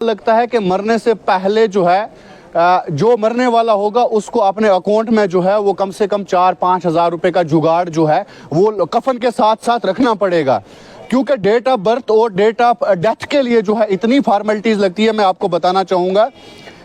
लगता है कि मरने से पहले जो है जो मरने वाला होगा उसको अपने अकाउंट में जो है वो कम से कम 4-5 हज़ार रुपए का जुगाड़ जो है वो कफन के साथ साथ रखना पड़ेगा, क्योंकि डेट ऑफ बर्थ और डेट ऑफ डेथ के लिए जो है इतनी फॉर्मेलिटीज़ लगती है। मैं आपको बताना चाहूँगा,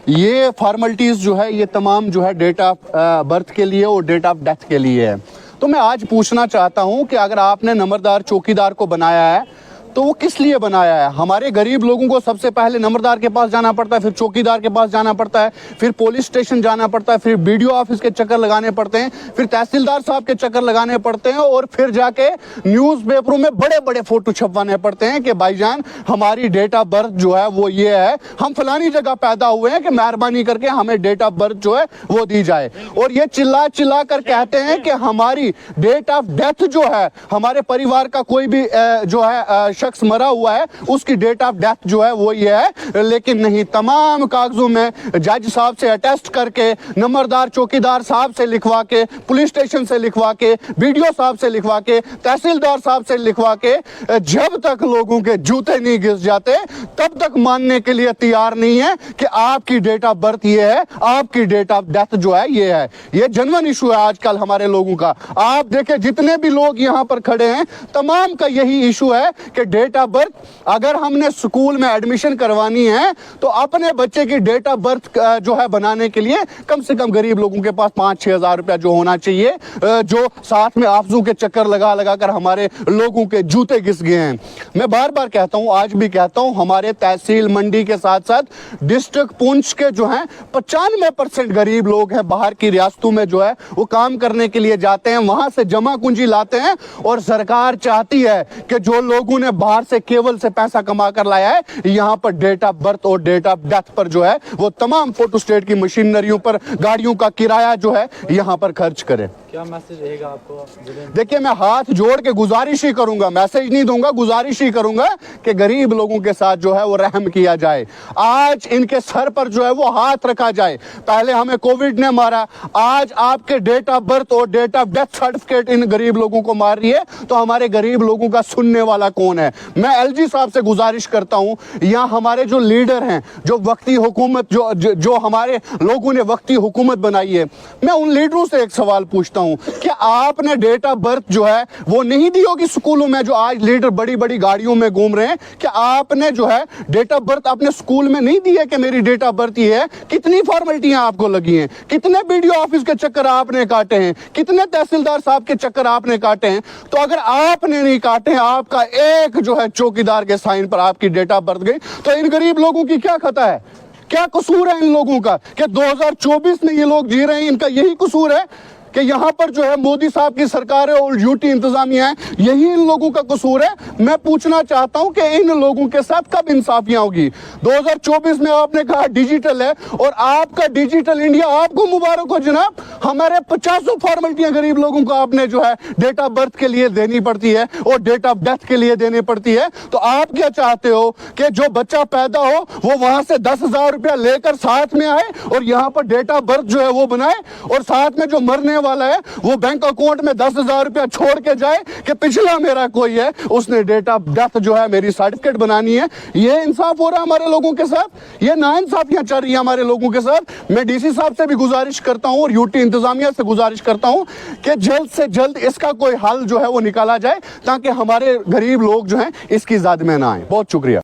ये फॉर्मेलिटीज़ जो है ये तमाम जो है डेट ऑफ बर्थ के लिए और डेट ऑफ डेथ के लिए है। तो मैं आज पूछना चाहता हूँ कि अगर आपने नंबरदार चौकीदार को बनाया है तो वो किस लिए बनाया है? हमारे गरीब लोगों को सबसे पहले नंबरदार के पास जाना पड़ता है, फिर चौकीदार के पास जाना पड़ता है, फिर पुलिस स्टेशन जाना पड़ता है, फिर बीडीओ ऑफिस के चक्कर लगाने पड़ते हैं, फिर तहसीलदार साहब के चक्कर लगाने पड़ते हैं और फिर जाके न्यूज़पेपरों में बड़े बड़े फोटो छपवाने पड़ते हैं कि भाईजान हमारी डेट ऑफ बर्थ जो है वो ये है, हम फलानी जगह पैदा हुए हैं कि मेहरबानी करके हमें डेट ऑफ बर्थ जो है वो दी जाए। और ये चिल्ला चिल्ला कर कहते हैं कि हमारी डेट ऑफ डेथ जो है, हमारे परिवार का कोई भी जो है शख्स मरा हुआ है उसकी डेट ऑफ डेथ जो है वो ये है, लेकिन नहीं, तमाम कागजों में जज साहब से अटेस्ट करके, नंबरदार चौकीदार साहब से लिखवा के, पुलिस स्टेशन से लिखवा के, बीडीओ साहब से लिखवा के, तहसीलदार साहब से लिखवा के, जब तक लोगों के जूते नहीं घिस जाते तब तक मानने के लिए तैयार नहीं है कि आपकी डेट ऑफ बर्थ ये है, आपकी डेट ऑफ डेथ जो है ये है। ये जेन्युइन इशू है आजकल हमारे लोगों का। आप देखें जितने भी लोग यहाँ पर खड़े हैं तमाम का यही इशू है कि डेट ऑफ बर्थ, अगर हमने स्कूल में एडमिशन करवानी है तो अपने बच्चे की डेट ऑफ बर्थ जो है बनाने के लिए कम से कम गरीब लोगों के पास 5-6 हज़ार रुपया जो होना चाहिए, जो साथ में आफजू के चक्कर लगा लगा कर हमारे लोगों के जूते घिस गए हैं। मैं बार बार कहता हूं, आज भी कहता हूं, हमारे तहसील मंडी के साथ साथ डिस्ट्रिक्ट पुंछ के जो हैं 95% गरीब लोग हैं, बाहर की रियासतों में जो है वो काम करने के लिए जाते हैं, वहां से जमा पूंजी लाते हैं और सरकार चाहती है कि जो लोगों ने बाहर से केवल से पैसा कमा कर लाया है यहाँ पर डेट ऑफ बर्थ और डेट ऑफ डेथ पर जो है वो तमाम फोटोस्टेट की मशीनरियों पर, गाड़ियों का किराया जो है यहाँ पर खर्च करें। क्या मैसेज रहेगा आपको? देखिए, मैं हाथ जोड़ के गुजारिश ही करूंगा, मैसेज नहीं दूंगा, गुजारिश ही करूंगा कि गरीब लोगों के साथ जो है वो रहम किया जाए। आज इनके सर पर जो है वो हाथ रखा जाए। पहले हमें कोविड ने मारा, आज आपके डेट ऑफ बर्थ और डेट ऑफ डेथ सर्टिफिकेट इन गरीब लोगों को मार रही है, तो हमारे गरीब लोगों का सुनने वाला कौन है? मैं एलजी साहब से गुजारिश करता हूं, यहाँ हमारे जो लीडर हैं, जो वक्ती हुकूमत जो हमारे लोगों ने वक्ती हुकूमत बनाई है, मैं उन लीडरों से एक सवाल पूछता हूं कि आपने डेट ऑफ बर्थ जो है वो नहीं दी होगी स्कूलों में? जो आज लीडर बड़ी बड़ी गाड़ियों में घूम रहे हैं, कि आपने जो है डेट ऑफ बर्थ अपने स्कूल में नहीं दी है कि मेरी डेट ऑफ बर्थ ये है? कितनी फॉर्मेलिटियां आपको लगी हैं, कितने बीडीओ ऑफिस के चक्कर आपने काटे हैं, कितने तहसीलदार साहब के चक्कर आपने काटे हैं? तो अगर आपने नहीं काटे हैं, आपका एक जो है चौकीदार के साइन पर आपकी डेट ऑफ बर्थ गई, तो इन गरीब लोगों की क्या खता है? क्या कसूर है इन लोगों का कि 2024 में ये लोग जी रहे हैं? इनका यही कसूर है कि यहाँ पर जो है मोदी साहब की सरकार है और यूटी इंतजामिया है, यही इन लोगों का कसूर है। मैं पूछना चाहता हूँ कि इन लोगों के साथ कब इंसाफियां होगी? 2024 में आपने कहा डिजिटल है और आपका डिजिटल इंडिया आपको मुबारक हो जनाब। हमारे 50 फॉर्मेलिटियां गरीब लोगों को आपने जो है डेट ऑफ बर्थ के लिए देनी पड़ती है और डेट ऑफ डेथ के लिए देनी पड़ती है। तो आप क्या चाहते हो कि जो बच्चा पैदा हो वो वहां से 10 हज़ार रुपया लेकर साथ में आए और यहाँ पर डेट ऑफ बर्थ जो है वो बनाए, और साथ में जो मरने वाला है वो बैंक अकाउंट में 10 हज़ार रुपया छोड़ के जाए कि पिछला मेरा कोई है उसने डेट ऑफ डेथ जो है मेरी सर्टिफिकेट बनानी है? ये इंसाफ हो रहा है हमारे लोगों के साथ? ये नाइंसाफियां चल रही है हमारे लोगों के साथ। मैं डीसी साहब से भी गुजारिश करता हूं और यूटी इंतजामिया से गुजारिश करता हूं कि जल्द से जल्द इसका कोई हल जो है वो निकाला जाए ताकि हमारे गरीब लोग जो हैं इसकी ज़द में ना आए। बहुत शुक्रिया।